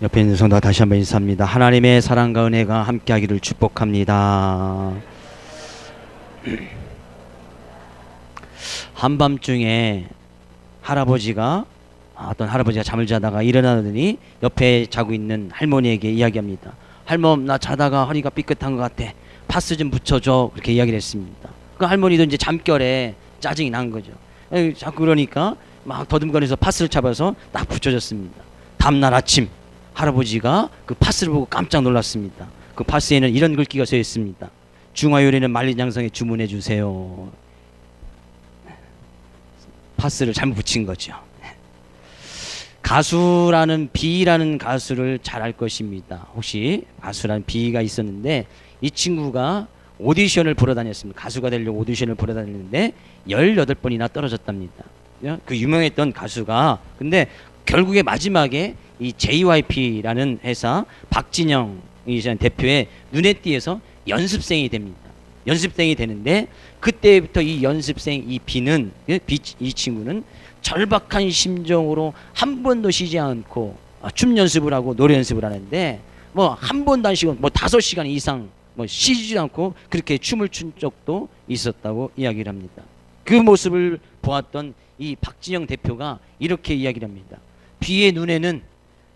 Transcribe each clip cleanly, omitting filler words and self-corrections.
옆에 있는 성도 다시 한번 인사합니다. 하나님의 사랑과 은혜가 함께하기를 축복합니다. 한밤중에 어떤 할아버지가 잠을 자다가 일어나더니 옆에 자고 있는 할머니에게 이야기합니다. 할멈, 나 자다가 허리가 삐끗한 것 같아. 파스 좀 붙여줘. 그렇게 이야기를 했습니다. 그 할머니도 이제 잠결에 짜증이 난 거죠. 자꾸 그러니까 막 더듬거려서 파스를 잡아서 딱 붙여줬습니다. 다음날 아침 할아버지가 그 파스를 보고 깜짝 놀랐습니다. 그 파스에는 이런 글귀가 써 있습니다. 중화요리는 말린 양성에 주문해 주세요. 파스를 잘못 붙인 거죠. 가수라는 비라는 가수를 잘 알 것입니다. 혹시 가수라는 비가 있었는데 이 친구가 오디션을 보러 다녔습니다. 가수가 되려고 오디션을 보러 다녔는데 18번이나 떨어졌답니다. 그 유명했던 가수가 근데 결국에 마지막에 이 JYP라는 회사 박진영 대표의 눈에 띄어서 연습생이 됩니다. 연습생이 되는데 그때부터 이 연습생 이 이 친구는 절박한 심정으로 한 번도 쉬지 않고 춤 연습을 하고 노래 연습을 하는데 뭐 한 번도 안 쉬고 뭐 5시간 이상 뭐 쉬지 않고 그렇게 춤을 춘 적도 있었다고 이야기를 합니다. 그 모습을 보았던 이 박진영 대표가 이렇게 이야기를 합니다. 비의 눈에는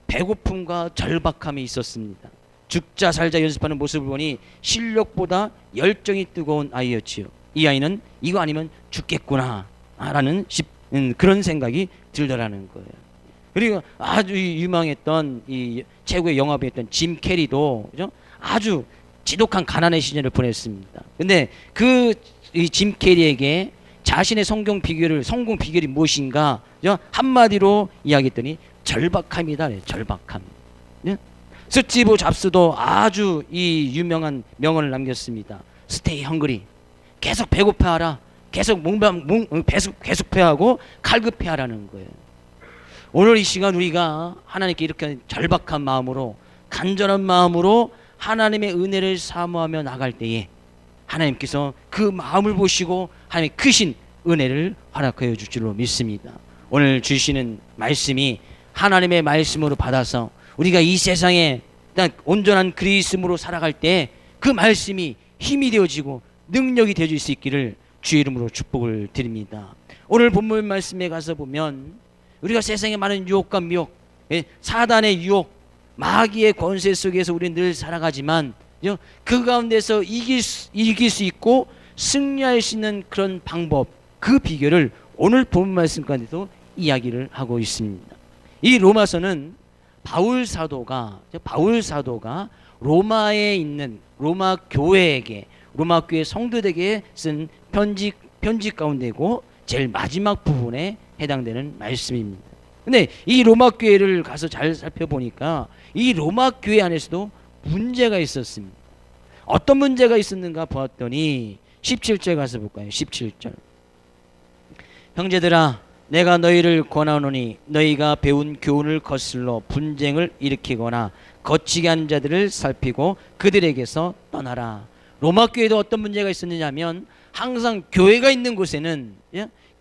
배고픔과 절박함이 있었습니다. 죽자 살자 연습하는 모습을 보니 실력보다 열정이 뜨거운 아이였지요. 이 아이는 이거 아니면 죽겠구나 라는 그런 생각이 들더라는 거예요. 그리고 아주 유명했던 이 최고의 영화배우였던 짐 캐리도 그죠? 아주 지독한 가난의 시절을 보냈습니다. 근데 그 짐 캐리에게 자신의 성공 비결이 무엇인가 그죠? 한마디로 이야기했더니 절박함이다. 절박함. 네? 스티브 잡스도 아주 이 유명한 명언을 남겼습니다. Stay hungry. 계속 배고파하라. 계속 배하고 갈급해하라는 거예요. 오늘 이 시간 우리가 하나님께 이렇게 절박한 마음으로 간절한 마음으로 하나님의 은혜를 사모하며 나갈 때에 하나님께서 그 마음을 보시고 하나님의 크신 은혜를 허락하여 줄 줄로 믿습니다. 오늘 주시는 말씀이 하나님의 말씀으로 받아서 우리가 이 세상에 온전한 그리스도로 살아갈 때 그 말씀이 힘이 되어지고 능력이 되어질 수 있기를 주의 이름으로 축복을 드립니다. 오늘 본문 말씀에 가서 보면 우리가 세상에 많은 유혹과 미혹, 사단의 유혹, 마귀의 권세 속에서 우리는 늘 살아가지만 그 가운데서 이길 수 있고 승리할 수 있는 그런 방법, 그 비결을 오늘 본문 말씀 가운데도 이야기를 하고 있습니다. 이 로마서는 바울 사도가 로마에 있는 로마 교회에게 로마 교회 성도들에게 쓴 편지 가운데고 제일 마지막 부분에 해당되는 말씀입니다. 근데 이 로마 교회를 가서 잘 살펴보니까 이 로마 교회 안에서도 문제가 있었습니다. 어떤 문제가 있었는가 보았더니 17절 가서 볼까요? 17절. 형제들아 내가 너희를 권하노니 너희가 배운 교훈을 거슬러 분쟁을 일으키거나 거치게 한 자들을 살피고 그들에게서 떠나라. 로마 교회도 어떤 문제가 있었느냐면 항상 교회가 있는 곳에는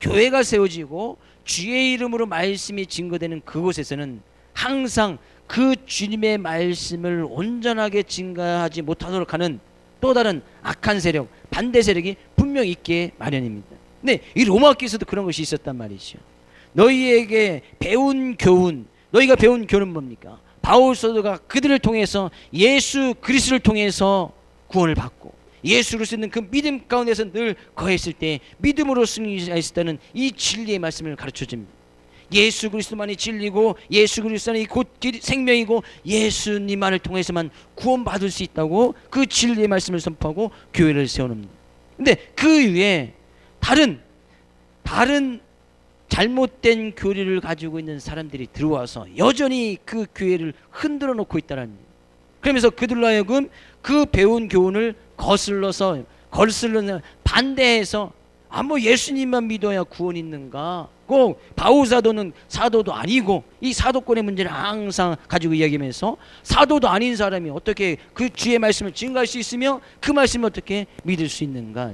교회가 세워지고 주의 이름으로 말씀이 증거되는 그곳에서는 항상 그 주님의 말씀을 온전하게 증거하지 못하도록 하는 또 다른 악한 세력, 반대 세력이 분명히 있기에 마련입니다. 근데 이 로마 교회에서도 그런 것이 있었단 말이죠. 너희에게 배운 교훈, 너희가 배운 교훈은 뭡니까? 바울 사도가 그들을 통해서 예수 그리스도를 통해서 구원을 받고 예수 그리스도 있는 그 믿음 가운데서 늘 거했을 때 믿음으로 승리하였다는 이 진리의 말씀을 가르쳐줍니다. 예수 그리스도만이 진리고 예수 그리스도만이 곧 생명이고 예수님만을 통해서만 구원받을 수 있다고 그 진리의 말씀을 선포하고 교회를 세워놓습니다. 근데 그 위에 다른 잘못된 교리를 가지고 있는 사람들이 들어와서 여전히 그 교회를 흔들어 놓고 있다는 거예요. 그러면서 그들로 하여금 그 배운 교훈을 거슬러서 반대해서 뭐 예수님만 믿어야 구원 있는가? 꼭 바울 사도는 사도도 아니고 이 사도권의 문제를 항상 가지고 이야기하면서 사도도 아닌 사람이 어떻게 그 주의 말씀을 증거할 수 있으며 그 말씀을 어떻게 믿을 수 있는가?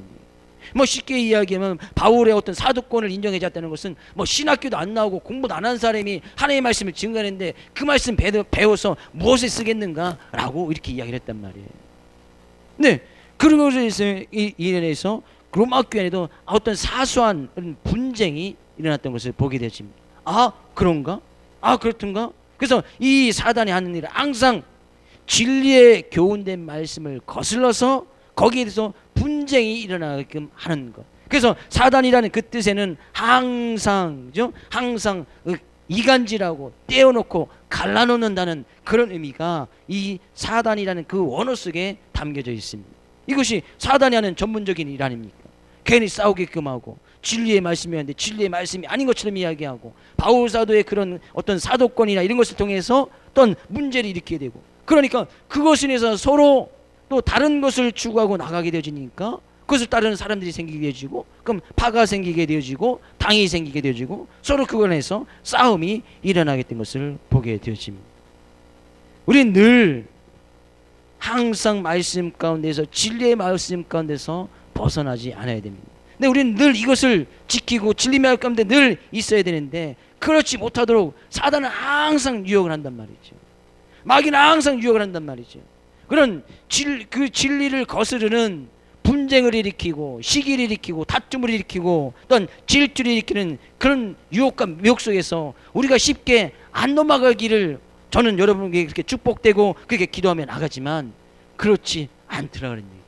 뭐 쉽게 이야기하면 바울의 어떤 사도권을 인정해 줬다는 것은 뭐 신학교도 안 나오고 공부도 안 한 사람이 하나님의 말씀을 증거하는데 그 말씀 배워서 무엇에 쓰겠는가라고 이렇게 이야기를 했단 말이에요. 네, 그런 것에서 이래서 로마 교회에도 어떤 사소한 분쟁이 일어났던 것을 보게 되었습니다. 아, 그런가? 아, 그렇던가? 그래서 이 사단이 하는 일은 항상 진리의 교훈된 말씀을 거슬러서 거기에 대해서 분쟁이 일어나게끔 하는 것. 그래서 사단이라는 그 뜻에는 항상 이간질하고 떼어놓고 갈라놓는다는 그런 의미가 이 사단이라는 그 원어 속에 담겨져 있습니다. 이것이 사단이 하는 전문적인 일 아닙니까? 괜히 싸우게끔 하고 진리의 말씀이었는데 진리의 말씀이 아닌 것처럼 이야기하고 바울 사도의 그런 어떤 사도권이나 이런 것을 통해서 어떤 문제를 일으키게 되고, 그러니까 그것에 대해서 서로 또 다른 것을 추구하고 나가게 되어지니까 그것을 따르는 사람들이 생기게 되어지고, 그럼 파가 생기게 되어지고 당이 생기게 되어지고 서로 그걸 해서 싸움이 일어나게 된 것을 보게 되어집니다. 우리는 늘 항상 말씀 가운데서 진리의 말씀 가운데서 벗어나지 않아야 됩니다. 근데 우리는 늘 이것을 지키고 진리 말씀 가운데 늘 있어야 되는데 그렇지 못하도록 사단은 항상 유혹을 한단 말이죠. 마귀는 항상 유혹을 한단 말이죠. 그런 그 진리를 거스르는 분쟁을 일으키고 시기를 일으키고 다툼을 일으키고 어떤 질주를 일으키는 그런 유혹과 미혹 속에서 우리가 쉽게 안 넘어가기를 저는 여러분에게 그렇게 축복되고 그렇게 기도하며 나가지만 그렇지 않더라는 얘기예요.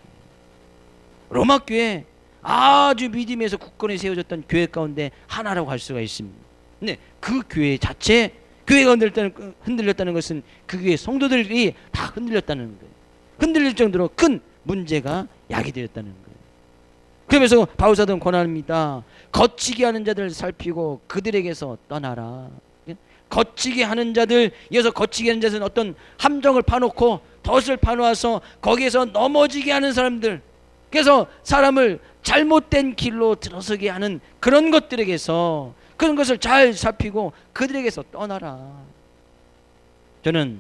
로마 교회 아주 믿음에서 굳건히 세워졌던 교회 가운데 하나라고 할 수가 있습니다. 근데 그 교회 자체, 교회가 흔들렸다는 것은 그 교회 성도들이 다 흔들렸다는 거예요. 흔들릴 정도로 큰 문제가 야기되었다는 거예요. 그러면서 바울 사도는 권합니다. 거치게 하는 자들을 살피고 그들에게서 떠나라. 거치게 하는 자들, 이어서 거치게 하는 자들은 어떤 함정을 파놓고 덫을 파놓아서 거기에서 넘어지게 하는 사람들, 그래서 사람을 잘못된 길로 들어서게 하는 그런 것들에게서, 그런 것을 잘 살피고 그들에게서 떠나라. 저는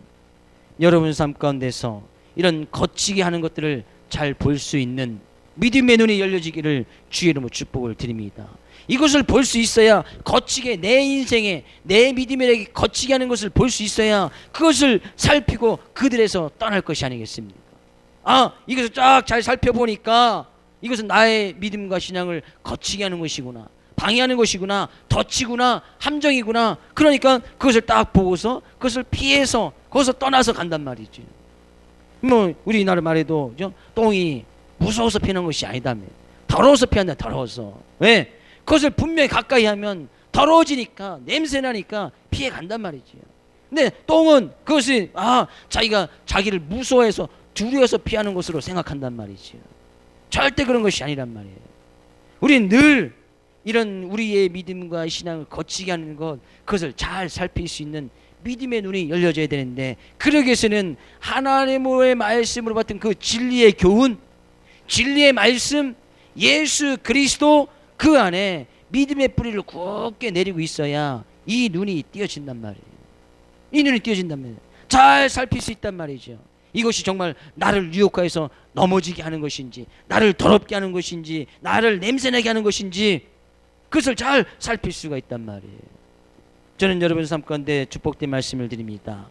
여러분 삶 가운데서 이런 거치게 하는 것들을 잘 볼 수 있는 믿음의 눈이 열려지기를 주의 이름으로 축복을 드립니다. 이것을 볼 수 있어야 거치게 내 인생에 내 믿음에 거치게 하는 것을 볼 수 있어야 그것을 살피고 그들에서 떠날 것이 아니겠습니까? 아, 이것을 쫙 잘 살펴보니까 이것은 나의 믿음과 신앙을 거치게 하는 것이구나, 방해하는 것이구나, 덫이구나, 함정이구나. 그러니까 그것을 딱 보고서 그것을 피해서 거기서 떠나서 간단 말이죠. 뭐 우리나라 말에도 똥이 무서워서 피하는 것이 아니다며, 더러워서 피한다. 더러워서. 왜? 그것을 분명히 가까이 하면 더러워지니까, 냄새나니까 피해 간단 말이지요. 근데 똥은 그것이 자기가 자기를 무서워해서 두려워서 피하는 것으로 생각한단 말이지요. 절대 그런 것이 아니란 말이에요. 우리는 늘 이런 우리의 믿음과 신앙을 거치게 하는 것, 그것을 잘 살필 수 있는 믿음의 눈이 열려져야 되는데, 그러기 위해서는 하나님의 말씀으로 받은 그 진리의 교훈, 진리의 말씀, 예수 그리스도 그 안에 믿음의 뿌리를 굳게 내리고 있어야 이 눈이 띄어진단 말이에요. 이 눈이 띄어진단 말이에요. 잘 살필 수 있단 말이죠. 이것이 정말 나를 유혹하여서 넘어지게 하는 것인지, 나를 더럽게 하는 것인지, 나를 냄새나게 하는 것인지, 그것을 잘 살필 수가 있단 말이에요. 저는 여러분 삶 가운데 축복된 말씀을 드립니다.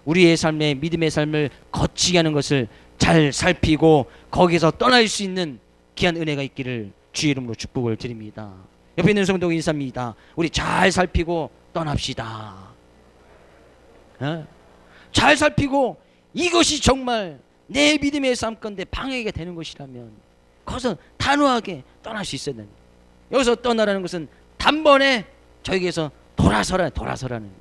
우리의 삶의 믿음의 삶을 거치게 하는 것을 잘 살피고 거기서 떠날 수 있는 귀한 은혜가 있기를 주의 이름으로 축복을 드립니다. 옆에 있는 성도 인사입니다. 우리 잘 살피고 떠납시다. 잘 살피고 이것이 정말 내 믿음의 삶 가운데 방해가 되는 것이라면 거기서 단호하게 떠날 수 있어야 됩니다. 여기서 떠나라는 것은 단번에 저에게서 돌아서라는 거예요.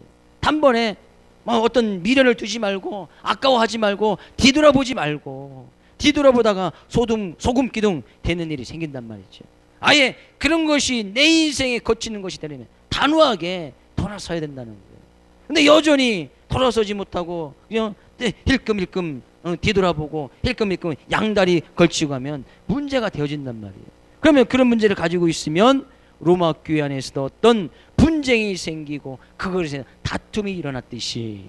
단번에 어떤 미련을 두지 말고, 아까워하지 말고, 뒤돌아보지 말고, 뒤돌아보다가 소금 기둥 되는 일이 생긴단 말이죠. 아예 그런 것이 내 인생에 거치는 것이 되려면 단호하게 돌아서야 된다는 거예요. 근데 여전히 돌아서지 못하고 그냥 힐끔힐끔 뒤돌아보고 힐끔힐끔 양다리 걸치고 하면 문제가 되어진단 말이에요. 그러면 그런 문제를 가지고 있으면 로마 교회 안에서도 어떤 분쟁이 생기고 그것에 다툼이 일어났듯이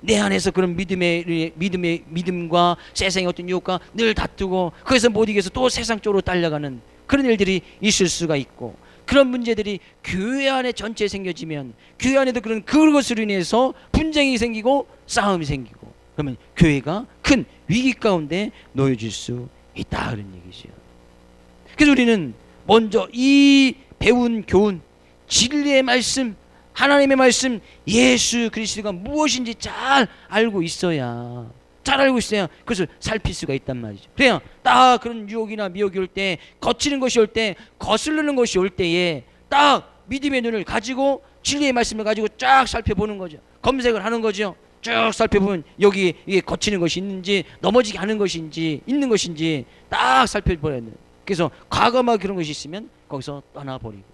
내 안에서 그런 믿음과 세상의 어떤 유혹과 늘 다투고 거기서 못 이겨서 또 세상 쪽으로 달려가는 그런 일들이 있을 수가 있고, 그런 문제들이 교회 안에 전체에 생겨지면 교회 안에도 그것으로 인해서 분쟁이 생기고 싸움이 생기고, 그러면 교회가 큰 위기 가운데 놓여질 수 있다, 그런 얘기죠. 그래서 우리는 먼저 이 배운 교훈, 진리의 말씀, 하나님의 말씀, 예수 그리스도가 무엇인지 잘 알고 있어야 그것을 살필 수가 있단 말이죠. 그래야 딱 그런 유혹이나 미혹이 올 때, 거치는 것이 올 때, 거스르는 것이 올 때에 딱 믿음의 눈을 가지고 진리의 말씀을 가지고 쫙 살펴보는 거죠. 검색을 하는 거죠. 쭉 살펴보면 여기 이게 거치는 것이 있는지, 넘어지게 하는 것인지, 있는 것인지 딱 살펴보야 돼요. 그래서 과감하게 그런 것이 있으면 거기서 떠나버리고.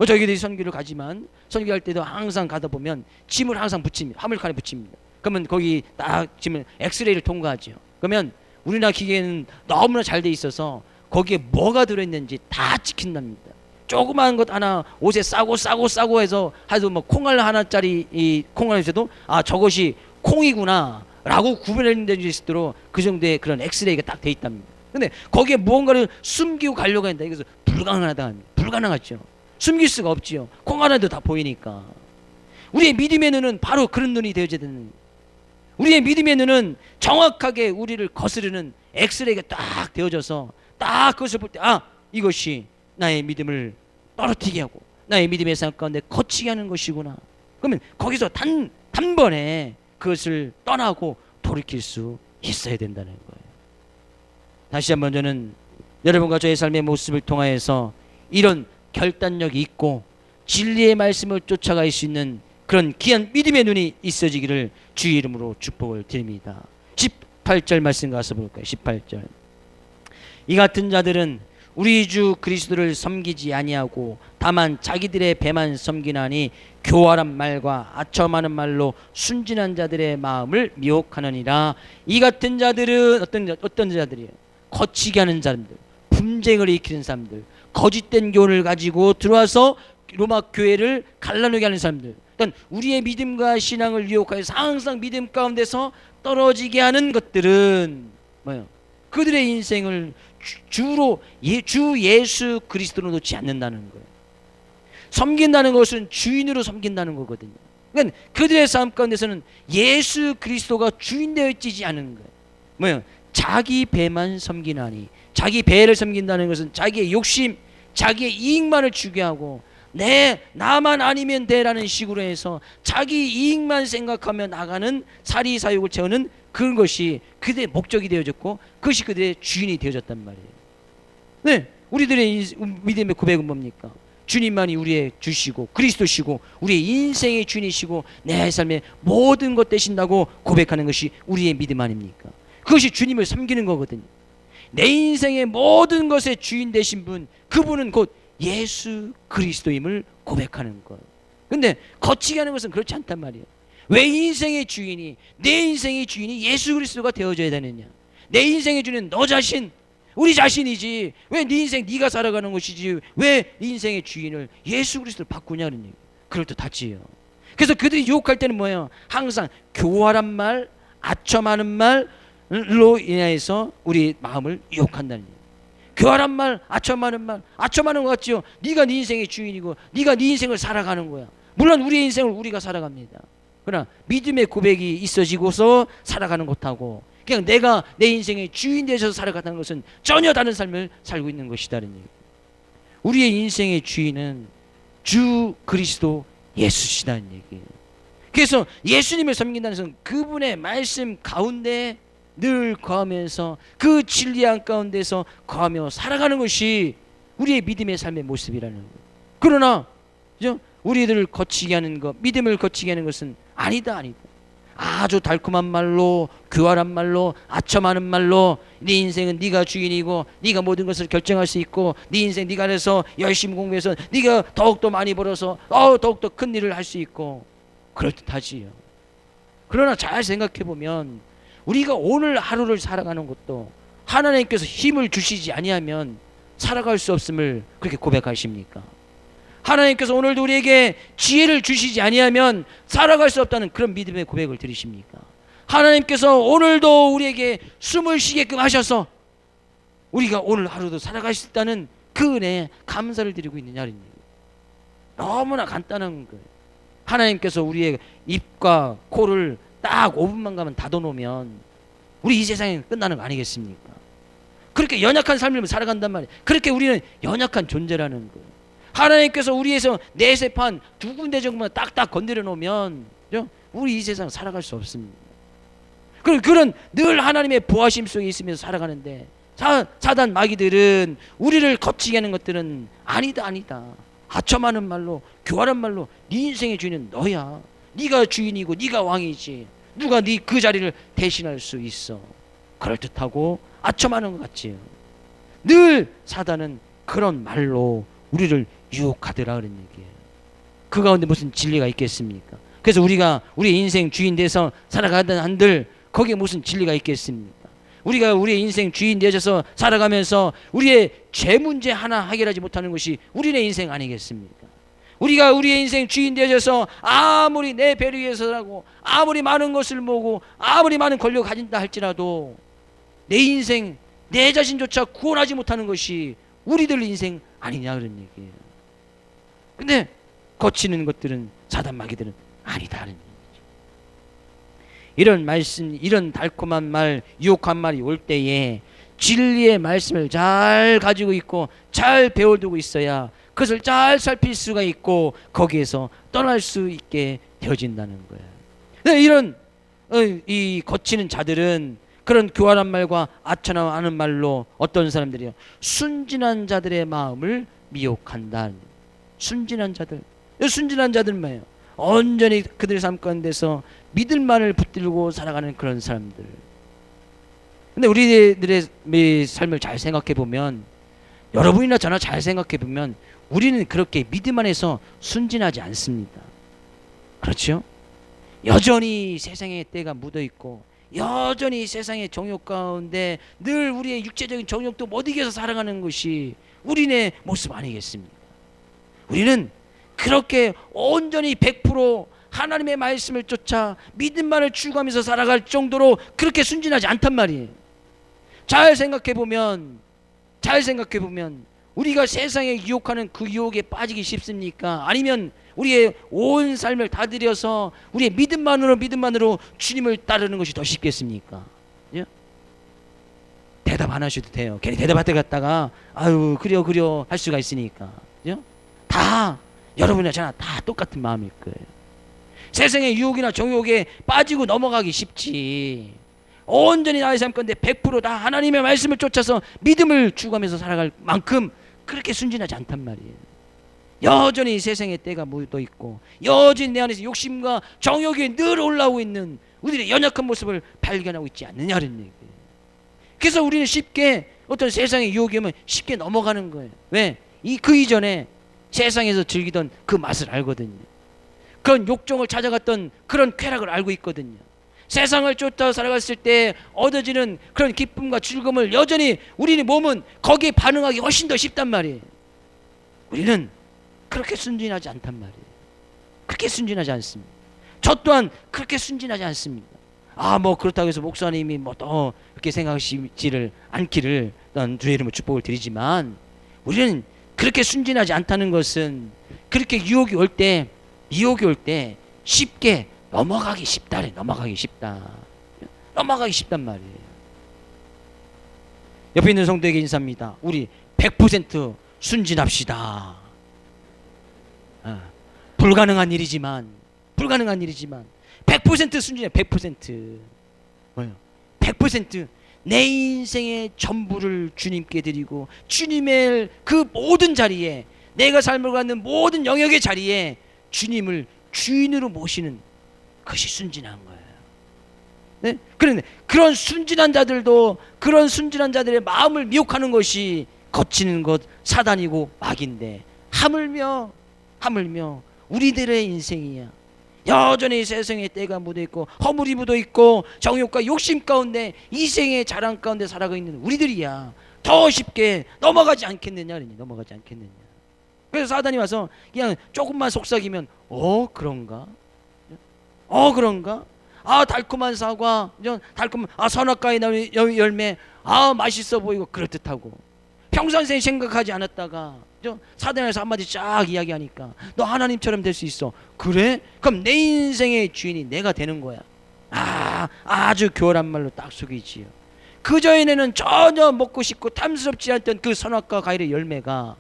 저희들이 선교를 가지만 선교할 때도 항상 가다 보면 짐을 항상 붙입니다. 화물칸에 붙입니다. 그러면 거기 딱 짐을 엑스레이를 통과하죠. 그러면 우리나라 기계는 너무나 잘 돼 있어서 거기에 뭐가 들어있는지 다 찍힌답니다. 조그마한 것 하나 옷에 싸고 해서 하여도 뭐 콩알 하나짜리 이 콩알에서도 저것이 콩이구나 라고 구별할 수 있도록 그 정도의 그런 엑스레이가 딱 돼 있답니다. 근데 거기에 무언가를 숨기고 가려고 한다. 이것은 불가능하죠. 숨길 수가 없지요. 콩 하나도 다 보이니까. 우리의 믿음의 눈은 바로 그런 눈이 되어져야 되는, 우리의 믿음의 눈은 정확하게 우리를 거스르는 엑스레이가 딱 되어져서 딱 그것을 볼 때 이것이 나의 믿음을 떨어뜨리게 하고 나의 믿음의 삶 가운데 거치게 하는 것이구나. 그러면 거기서 단번에 그것을 떠나고 돌이킬 수 있어야 된다는 거예요. 다시 한번 저는 여러분과 저의 삶의 모습을 통하여서 이런 결단력이 있고 진리의 말씀을 쫓아갈 수 있는 그런 귀한 믿음의 눈이 있어지기를 주의 이름으로 축복을 드립니다. 18절 말씀 가서 볼까요? 18절. 이 같은 자들은 우리 주 그리스도를 섬기지 아니하고 다만 자기들의 배만 섬기나니 교활한 말과 아첨하는 말로 순진한 자들의 마음을 미혹하느니라. 이 같은 자들은 어떤 자들이에요? 거치게 하는 사람들, 분쟁을 일으키는 사람들, 거짓된 교훈을 가지고 들어와서 로마 교회를 갈라놓게 하는 사람들, 그러니까 우리의 믿음과 신앙을 유혹하여서 항상 믿음 가운데서 떨어지게 하는 것들은 뭐예요? 그들의 인생을 주로 주 예수 그리스도로 놓지 않는다는 거예요. 섬긴다는 것은 주인으로 섬긴다는 거거든요. 그러니까 그들의 삶 가운데서는 예수 그리스도가 주인 되어 있지 않은 거예요. 뭐예요? 자기 배만 섬기나니. 자기 배를 섬긴다는 것은 자기의 욕심, 자기의 이익만을 추구하고 나만 아니면 돼라는 식으로 해서 자기 이익만 생각하며 나가는 사리사욕을 채우는 그런 것이 그들의 목적이 되어졌고 그것이 그들의 주인이 되어졌단 말이에요. 네, 우리들의 믿음의 고백은 뭡니까? 주님만이 우리의 주시고 그리스도시고 우리의 인생의 주인이시고 내 삶의 모든 것 되신다고 고백하는 것이 우리의 믿음 아닙니까? 그것이 주님을 섬기는 거거든요. 내 인생의 모든 것의 주인 되신 분, 그분은 곧 예수 그리스도임을 고백하는 것. 근데 거치게 하는 것은 그렇지 않단 말이에요. 왜 인생의 주인이, 내 인생의 주인이 예수 그리스도가 되어져야 되느냐? 내 인생의 주인은 너 자신, 우리 자신이지. 왜 네 인생 네가 살아가는 것이지 왜 네 인생의 주인을 예수 그리스도를 바꾸냐는 얘기. 그럴듯하지요. 그래서 그들이 유혹할 때는 뭐예요? 항상 교활한 말, 아첨하는 말로 인해서 우리 마음을 유혹한다는 얘기. 교활한 말, 아첨하는 것 같지요. 네가 네 인생의 주인이고 네가 네 인생을 살아가는 거야. 물론 우리의 인생을 우리가 살아갑니다. 그러나 믿음의 고백이 있어지고서 살아가는 것하고 그냥 내가 내 인생의 주인 되셔서 살아가는 것은 전혀 다른 삶을 살고 있는 것이다는 얘기. 우리의 인생의 주인은 주 그리스도 예수시다는 얘기예요. 그래서 예수님을 섬긴다는 것은 그분의 말씀 가운데 늘 거하면서 그 진리 가운데서 거하며 살아가는 것이 우리의 믿음의 삶의 모습이라는 거예요. 그러나 우리들을 거치게 하는 것, 믿음을 거치게 하는 것은 아니다. 아주 달콤한 말로, 교활한 말로, 아첨하는 말로 네 인생은 네가 주인이고 네가 모든 것을 결정할 수 있고 네 인생 네가 해서 열심히 공부해서 네가 더욱더 많이 벌어서 더욱더 큰 일을 할 수 있고 그럴듯하지요. 그러나 잘 생각해보면 우리가 오늘 하루를 살아가는 것도 하나님께서 힘을 주시지 아니하면 살아갈 수 없음을 그렇게 고백하십니까? 하나님께서 오늘도 우리에게 지혜를 주시지 아니하면 살아갈 수 없다는 그런 믿음의 고백을 드리십니까? 하나님께서 오늘도 우리에게 숨을 쉬게끔 하셔서 우리가 오늘 하루도 살아갈 수 있다는 그 은혜에 감사를 드리고 있느냐는 얘기예요. 너무나 간단한 거예요. 하나님께서 우리의 입과 코를 딱 5분만 가면 닫아놓으면 우리 이 세상이 끝나는 거 아니겠습니까? 그렇게 연약한 삶을 살아간단 말이에요. 그렇게 우리는 연약한 존재라는 거예요. 하나님께서 우리에서 내세판 두 군데 정도만 딱딱 건드려 놓으면 우리 이 세상 살아갈 수 없습니다. 그런 늘 하나님의 보호하심 속에 있으면서 살아가는데 사단 마귀들은 우리를 거치게 하는 것들은 아니다. 아첨하는 말로, 교활한 말로 네 인생의 주인은 너야. 네가 주인이고 네가 왕이지. 누가 네 그 자리를 대신할 수 있어. 그럴듯하고 아첨하는 것 같지요. 늘 사단은 그런 말로 우리를 유혹하더라 그런 얘기예요. 그 가운데 무슨 진리가 있겠습니까? 그래서 우리가 우리 인생 주인 돼서 살아가던 한들 거기에 무슨 진리가 있겠습니까? 우리가 우리의 인생 주인 되어서 살아가면서 우리의 죄 문제 하나 해결하지 못하는 것이 우리의 인생 아니겠습니까? 우리가 우리의 인생 주인 되어서 아무리 내 배를 위해서라고 아무리 많은 것을 모으고 아무리 많은 권력을 가진다 할지라도 내 인생 내 자신조차 구원하지 못하는 것이 우리들 인생 아니냐 그런 얘기예요. 근데 거치는 것들은 사단 마귀들은 아니다는 얘기죠. 이런 말씀, 이런 달콤한 말, 유혹한 말이 올 때에 진리의 말씀을 잘 가지고 있고 잘 배워두고 있어야 그것을 잘 살필 수가 있고 거기에서 떠날 수 있게 되어진다는 거예요. 이런 이 거치는 자들은 그런 교활한 말과 아첨하는 말로 어떤 사람들이요? 순진한 자들의 마음을 미혹한다. 순진한 자들. 순진한 자들은 뭐예요? 온전히 그들의 삶 가운데서 믿음만을 붙들고 살아가는 그런 사람들. 근데 우리들의 삶을 잘 생각해 보면, 여러분이나 저나 잘 생각해 보면 우리는 그렇게 믿음 안에서 순진하지 않습니다. 그렇죠? 여전히 세상의 때가 묻어 있고 여전히 세상의 정욕 가운데 늘 우리의 육체적인 정욕도 못 이겨서 살아가는 것이 우리의 모습 아니겠습니까? 우리는 그렇게 온전히 100% 하나님의 말씀을 쫓아 믿음만을 추구하면서 살아갈 정도로 그렇게 순진하지 않단 말이에요. 잘 생각해 보면 우리가 세상에 유혹하는 그 유혹에 빠지기 쉽습니까? 아니면 우리의 온 삶을 다 들여서 우리의 믿음만으로 주님을 따르는 것이 더 쉽겠습니까? 예? 대답 안 하셔도 돼요. 괜히 대답할 때 갔다가 아유 그려 할 수가 있으니까. 예? 다 여러분이나 저나 다 똑같은 마음일 거예요. 세상의 유혹이나 정욕에 빠지고 넘어가기 쉽지. 온전히 나의 삶 건데 100%다 하나님의 말씀을 쫓아서 믿음을 추구하면서 살아갈 만큼 그렇게 순진하지 않단 말이에요. 여전히 세상의 때가 묻어 있고 여전히 내 안에서 욕심과 정욕이 늘 올라오고 있는 우리의 연약한 모습을 발견하고 있지 않느냐는 얘기예요. 그래서 우리는 쉽게 어떤 세상의 유혹이 오면 쉽게 넘어가는 거예요. 왜? 그 이전에 세상에서 즐기던 그 맛을 알거든요. 그런 욕정을 찾아갔던 그런 쾌락을 알고 있거든요. 세상을 쫓아 살아갔을 때 얻어지는 그런 기쁨과 즐거움을 여전히 우리의 몸은 거기에 반응하기 훨씬 더 쉽단 말이에요. 우리는 그렇게 순진하지 않단 말이에요. 그렇게 순진하지 않습니다. 저 또한 그렇게 순진하지 않습니다. 뭐 그렇다고 해서 목사님이 또 그렇게 생각하시지를 않기를 난 주의 이름으로 축복을 드리지만 우리는 그렇게 순진하지 않다는 것은 그렇게 유혹이 올 때 쉽게 넘어가기 쉽다. 넘어가기 쉽단 말이에요. 옆에 있는 성도에게 인사합니다. 우리 100% 순진합시다. 불가능한 일이지만 100% 순진해. 100% 뭐요? 100% 내 인생의 전부를 주님께 드리고 주님의 그 모든 자리에 내가 삶을 갖는 모든 영역의 자리에 주님을 주인으로 모시는 그것이 순진한 거예요. 네? 그런데 그런 순진한 자들도 그런 순진한 자들의 마음을 미혹하는 것이 거치는 것 사단이고 마귀인데 하물며 우리들의 인생이야. 여전히 세상의 때가 묻어있고 허물이 묻어있고 정욕과 욕심 가운데 이생의 자랑 가운데 살아가 있는 우리들이야. 더 쉽게 넘어가지 않겠느냐. 그래서 사단이 와서 그냥 조금만 속삭이면 그런가? 아 달콤한 사과, 달콤한 선악과의 열매, 맛있어 보이고 그럴듯하고, 평상시에 생각하지 않았다가 사단에서 한마디 쫙 이야기하니까 너 하나님처럼 될 수 있어. 그래? 그럼 내 인생의 주인이 내가 되는 거야. 아주 교활한 말로 딱 속이지요. 그전에는 전혀 먹고 싶고 탐스럽지 않던 그 선악과 과일의 열매가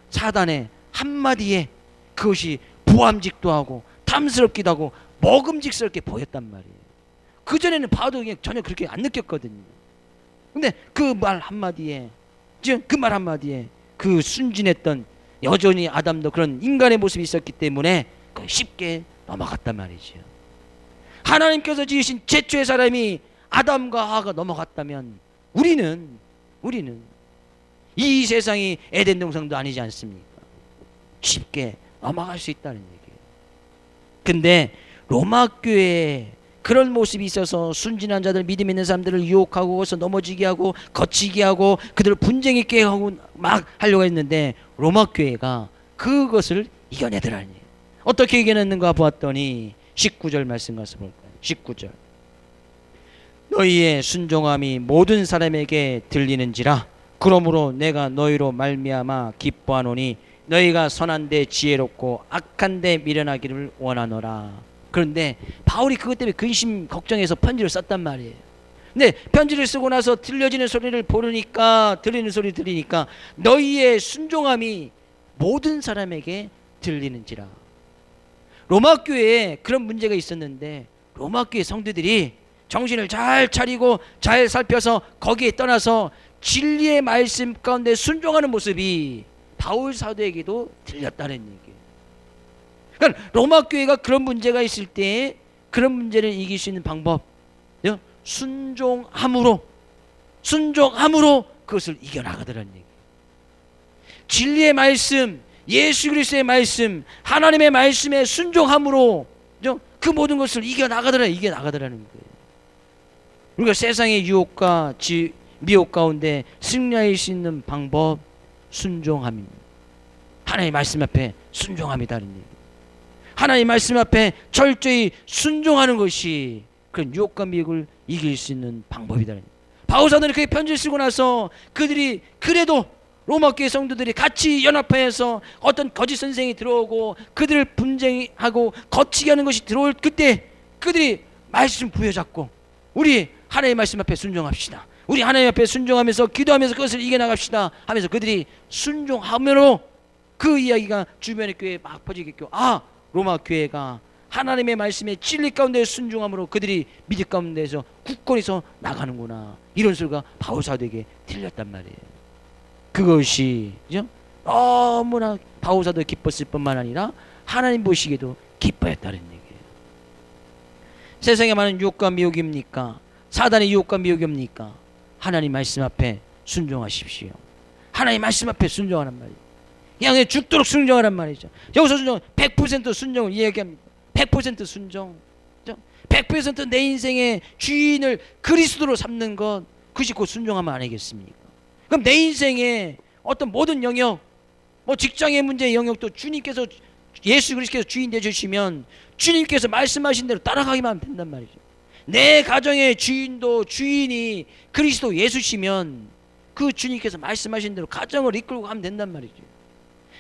사단의 한마디에 그것이 부함직도 하고 탐스럽기도 하고 먹음직스럽게 보였단 말이에요. 그전에는 봐도 그냥 전혀 그렇게 안 느꼈거든요. 근데 그 말 한마디에, 그 말 한마디에 그 순진했던, 여전히 아담도 그런 인간의 모습이 있었기 때문에 쉽게 넘어갔단 말이죠. 하나님께서 지으신 최초의 사람이 아담과 하와가 넘어갔다면 우리는 이 세상이 에덴 동산도 아니지 않습니까? 쉽게 넘어갈 수 있다는 얘기예요. 근데 로마 교회에 그런 모습이 있어서 순진한 자들, 믿음 있는 사람들을 유혹하고 거기서 넘어지게 하고 거치게 하고 그들을 분쟁 있게 하고 막 하려고 했는데 로마 교회가 그것을 이겨내더라니. 어떻게 이겨냈는가 보았더니 19절 말씀 가서 볼까요? 19절. 너희의 순종함이 모든 사람에게 들리는지라. 그러므로 내가 너희로 말미암아 기뻐하노니 너희가 선한데 지혜롭고 악한데 미련하기를 원하노라. 그런데 바울이 그것 때문에 근심 걱정해서 편지를 썼단 말이에요. 근데 편지를 쓰고 나서 들려지는 소리를 들리는 소리 들으니까 너희의 순종함이 모든 사람에게 들리는지라. 로마 교회에 그런 문제가 있었는데 로마 교회 성도들이 정신을 잘 차리고 잘 살펴서 거기에 떠나서 진리의 말씀 가운데 순종하는 모습이 바울 사도에게도 들렸다는 얘기예요. 그러니까 로마 교회가 그런 문제가 있을 때 그런 문제를 이길 수 있는 방법, 순종함으로 그것을 이겨나가더라는 얘기예요. 진리의 말씀, 예수 그리스도의 말씀, 하나님의 말씀에 순종함으로 그 모든 것을 이겨나가더라는 거예요. 우리가 세상의 유혹과 미혹 가운데 승리할 수 있는 방법, 순종함입니다. 하나님의 말씀 앞에 순종함이다는 얘기예요. 하나님의 말씀 앞에 철저히 순종하는 것이 그런 유혹과 미혹을 이길 수 있는 방법이다. 바울 사도는 그 편지를 쓰고 나서 그들이 그래도 로마 교회 성도들이 같이 연합하여서 어떤 거짓 선생이 들어오고 그들을 분쟁하고 거치게 하는 것이 들어올 그때 그들이 말씀 부여잡고 우리 하나님의 말씀 앞에 순종합시다. 우리 하나님 앞에 순종하면서 기도하면서 그것을 이겨나갑시다 하면서 그들이 순종함으로 그 이야기가 주변의 교회에 막 퍼지겠고, 로마 교회가 하나님의 말씀에 진리 가운데 순종함으로 그들이 믿음 가운데서 굳건히서 나가는구나, 이런 소리가 바울 사도에게 들렸단 말이에요. 그것이 너무나 바울 사도 기뻤을 뿐만 아니라 하나님 보시기에도 기뻐했다는 얘기예요. 세상에 많은 유혹과 미혹입니까? 사단의 유혹과 미혹입니까? 하나님 말씀 앞에 순종하십시오. 하나님 말씀 앞에 순종하란 말이에요. 그냥 죽도록 순종하란 말이죠. 여기서 순종 100% 순종을 이야기합니다. 100% 순종, 100% 내 인생의 주인을 그리스도로 삼는 것, 그것이 곧 순종하면 아니겠습니까? 그럼 내 인생의 어떤 모든 영역, 직장의 문제의 영역도 주님께서, 예수 그리스도께서 주인 되주시면 주님께서 말씀하신 대로 따라가기만 하면 된단 말이죠. 내 가정의 주인도 주인이 그리스도 예수시면 그 주님께서 말씀하신 대로 가정을 이끌고 가면 된단 말이죠.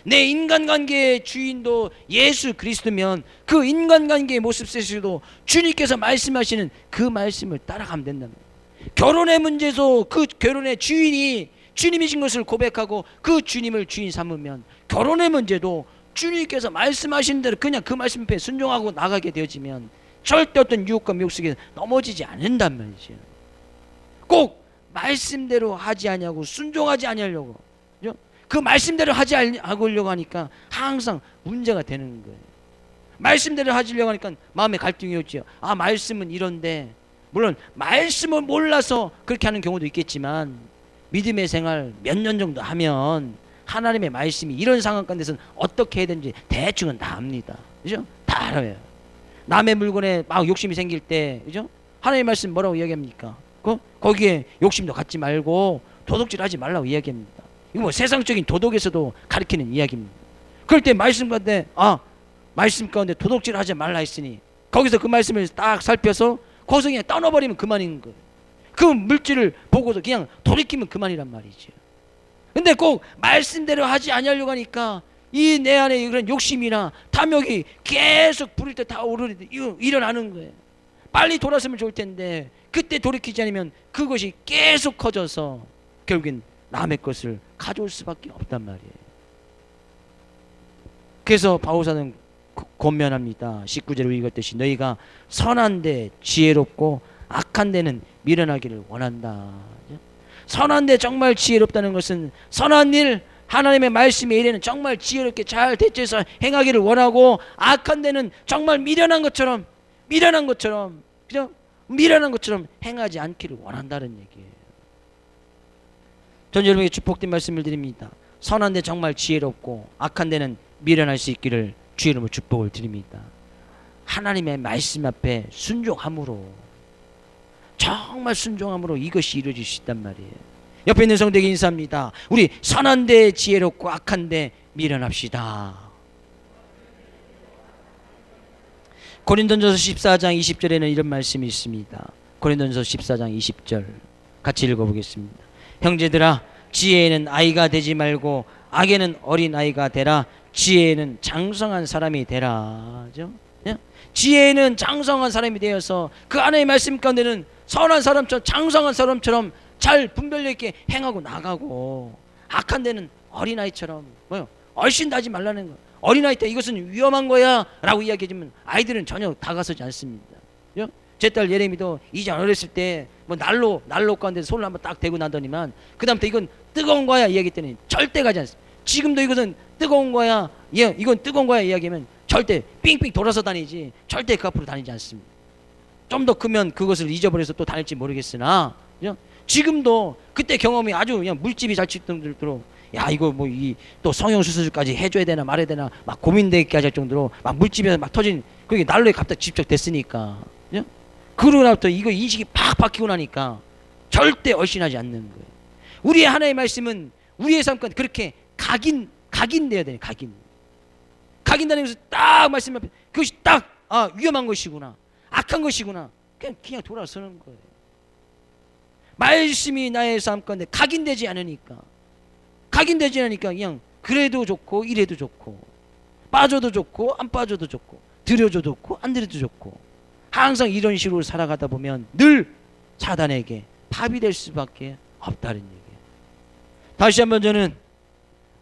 내 인간관계의 주인도 예수 그리스도면 그 인간관계의 모습 세수도 주님께서 말씀하시는 그 말씀을 따라가면 된단 말이에요. 결혼의 문제도 그 결혼의 주인이 주님이신 것을 고백하고 그 주님을 주인 삼으면 결혼의 문제도 주님께서 말씀하신 대로 그냥 그 말씀 앞에 순종하고 나가게 되어지면 절대 어떤 유혹과 미혹 속에 넘어지지 않는단 말이죠. 꼭 말씀대로 하지 아니하고 순종하지 아니하려고, 그 말씀대로 하지 않으려고 하니까 항상 문제가 되는 거예요. 말씀대로 하려고 하니까 마음에 갈등이 오죠. 말씀은 이런데, 물론 말씀을 몰라서 그렇게 하는 경우도 있겠지만 믿음의 생활 몇 년 정도 하면 하나님의 말씀이 이런 상황 가운데서는 어떻게 해야 되는지 대충은 다 압니다. 그죠? 다 알아요. 남의 물건에 막 욕심이 생길 때, 그죠? 하나님의 말씀 뭐라고 이야기합니까? 거기에 욕심도 갖지 말고 도둑질 하지 말라고 이야기합니다. 이거 세상적인 도덕에서도 가르치는 이야기입니다. 그럴 때 말씀 가운데 말씀 가운데 도둑질 하지 말라 했으니 거기서 그 말씀을 딱 살펴서 거기서 그냥 떠나버리면 그만인 거예요. 그 물질을 보고서 그냥 돌이키면 그만이란 말이죠. 근데 꼭 말씀대로 하지 아니하려고 하니까 이 내 안에 그런 욕심이나 탐욕이 계속 부릴 때 다 일어나는 거예요. 빨리 돌아서면 좋을 텐데 그때 돌이키지 않으면 그것이 계속 커져서 결국엔 남의 것을 가져올 수밖에 없단 말이에요. 그래서 바울사는 권면합니다. 19절을 읽었듯이 너희가 선한 데 지혜롭고 악한 데는 미련하기를 원한다. 선한 데 정말 지혜롭다는 것은 선한 일, 하나님의 말씀의 일에는 정말 지혜롭게 잘 대처해서 행하기를 원하고, 악한 데는 정말 미련한 것처럼 그죠? 미련한 것처럼 행하지 않기를 원한다는 얘기예요. 전 여러분에게 축복된 말씀을 드립니다. 선한 데 정말 지혜롭고 악한 데는 미련할 수 있기를 주의 이름으로 축복을 드립니다. 하나님의 말씀 앞에 순종함으로, 정말 순종함으로 이것이 이루어질 수 있단 말이에요. 옆에 있는 성도에게 인사합니다. 우리 선한 데 지혜롭고 악한 데 미련합시다. 고린도전서 14장 20절에는 이런 말씀이 있습니다. 고린도전서 14장 20절 같이 읽어보겠습니다. 형제들아, 지혜에는 아이가 되지 말고 악에는 어린 아이가 되라. 지혜에는 장성한 사람이 되라. 지혜에는 장성한 사람이 되어서 그 안의 말씀 가운데는 선한 사람처럼, 장성한 사람처럼 잘 분별력 있게 행하고 나가고, 악한 데는 어린아이처럼 얼씬하지 말라는 거예요. 어린아이 때 이것은 위험한 거야 라고 이야기하지만 아이들은 전혀 다가서지 않습니다. 제 딸 예레미도 이제 어렸을 때 난로 가운데 손을 한번 딱 대고 나더니만 그 다음부터 이건 뜨거운 거야 이야기했더니 절대 가지 않습니다. 지금도 이것은 뜨거운 거야, 이건 뜨거운 거야 이야기하면 절대 삥삥 돌아서 다니지 절대 그 앞으로 다니지 않습니다. 좀 더 크면 그것을 잊어버려서 또 다닐지 모르겠으나 지금도 그때 경험이 아주 그냥 물집이 잘 치도록, 야 이거 또 성형수술까지 해줘야 되나 말아야 되나 막 고민되게 할 정도로 막 물집에서 막 터진 그게 난로에 갑자기 집적됐으니까, 그러고 나부터 이거 인식이 팍 바뀌고 나니까 절대 얼씬하지 않는 거예요. 우리의 하나의 말씀은 우리의 삶 가운데 그렇게 각인돼야 돼요. 각인다는 것은 딱 말씀 앞에 그것이 딱 위험한 것이구나, 악한 것이구나, 그냥 돌아서는 거예요. 말씀이 나의 삶 가운데 각인되지 않으니까 그냥 그래도 좋고 이래도 좋고, 빠져도 좋고 안 빠져도 좋고, 드려도 좋고 안 드려도 좋고, 항상 이런 식으로 살아가다 보면 늘 사단에게 밥이 될 수밖에 없다는 얘기예요. 다시 한번 저는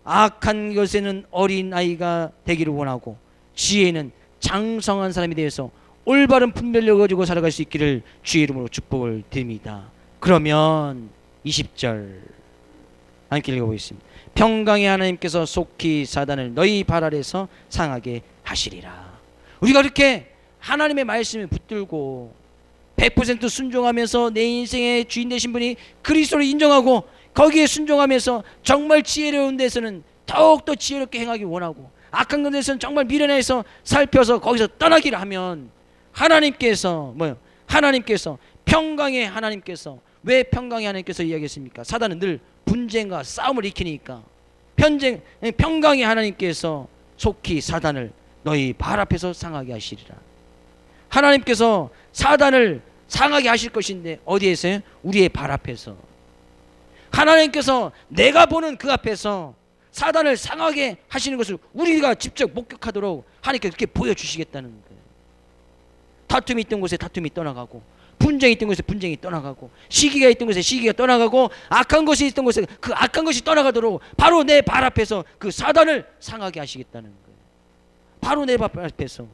악한 것에는 어린 아이가 되기를 원하고 지혜는 장성한 사람이 되어서 올바른 분별력을 가지고 살아갈 수 있기를 주의 이름으로 축복을 드립니다. 그러면 20절 함께 읽어보겠습니다. 평강의 하나님께서 속히 사단을 너희 발 아래서 상하게 하시리라. 우리가 그렇게 하나님의 말씀에 붙들고 100% 순종하면서 내 인생의 주인 되신 분이 그리스도를 인정하고 거기에 순종하면서 정말 지혜로운 데서는 더욱더 지혜롭게 행하기 원하고, 악한 것에서는 정말 미련해서 살펴서 거기서 떠나기를 하면 하나님께서 평강의 하나님께서, 왜 평강의 하나님께서 이야기했습니까? 사단은 늘 분쟁과 싸움을 일으키니까 평강의 하나님께서 속히 사단을 너희 발 앞에서 상하게 하시리라. 하나님께서 사단을 상하게 하실 것인데 어디에서요? 우리의 발 앞에서. 하나님께서 내가 보는 그 앞에서 사단을 상하게 하시는 것을 우리가 직접 목격하도록 하나님께서 그렇게 보여주시겠다는 거예요. 다툼이 있던 곳에 다툼이 떠나가고, 분쟁이 있던 곳에 분쟁이 떠나가고, 시기가 있던 곳에 시기가 떠나가고, 악한 것이 있던 곳에 그 악한 것이 떠나가도록 바로 내 발 앞에서 그 사단을 상하게 하시겠다는 거예요. 바로 내 발 앞에서.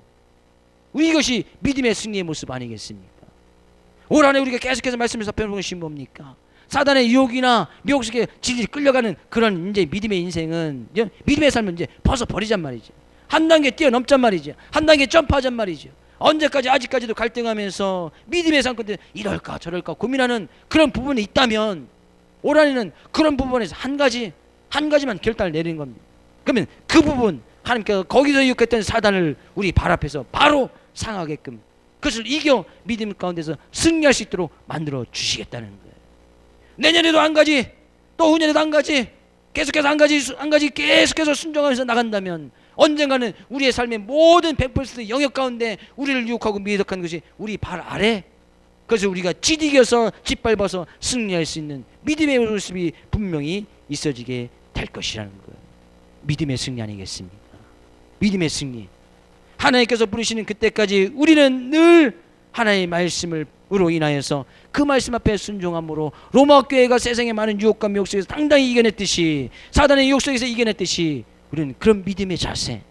이것이 믿음의 승리의 모습 아니겠습니까? 올 한해 우리가 계속해서 말씀을 살펴보는 것이 뭡니까? 사단의 유혹이나 미혹 속에 질질 끌려가는 그런 이제 믿음의 인생은, 믿음의 삶은 이제 벗어버리잔 말이죠. 한 단계 뛰어넘잔 말이죠. 한 단계 점프하잔 말이죠. 언제까지, 아직까지도 갈등하면서 믿음의 삶 가운데 이럴까 저럴까 고민하는 그런 부분이 있다면 올 한해는 그런 부분에서 한 가지만 결단을 내리는 겁니다. 그러면 그 부분, 하나님께서 거기서 유혹했던 사단을 우리 발 앞에서 바로 상하게끔, 그것을 이겨 믿음 가운데서 승리할 수 있도록 만들어 주시겠다는 거예요. 내년에도 한 가지, 또 후년에도 한 가지, 계속해서 한 가지 계속해서 순종하면서 나간다면 언젠가는 우리의 삶의 모든 100% 영역 가운데 우리를 유혹하고 미혹하는 것이 우리 발 아래. 그래서 우리가 지디겨서 짓밟아서 승리할 수 있는 믿음의 모습이 분명히 있어지게 될 것이라는 거예요. 믿음의 승리 아니겠습니까? 믿음의 승리. 하나님께서 부르시는 그때까지 우리는 늘 하나님의 말씀으로 인하여서 그 말씀 앞에 순종함으로 로마 교회가 세상의 많은 유혹과 미혹 속에서 당당히 이겨냈듯이, 사단의 유혹 속에서 이겨냈듯이, 우리는 그런 믿음의 자세,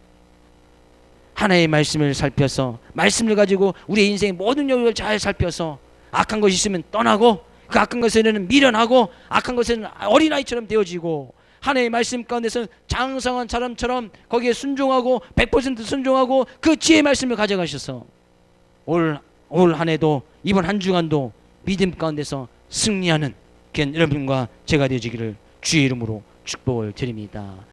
하나님의 말씀을 살펴서 말씀을 가지고 우리의 인생의 모든 영역을 잘 살펴서 악한 것이 있으면 떠나고, 그 악한 것에는 미련하고, 악한 것에는 어린아이처럼 되어지고, 하나님의 말씀 가운데서 장성한 사람처럼 거기에 순종하고 100% 순종하고 그 지혜의 말씀을 가져가셔서 올 한 해도, 이번 한 주간도 믿음 가운데서 승리하는 여러분과 제가 되어지기를 주의 이름으로 축복을 드립니다.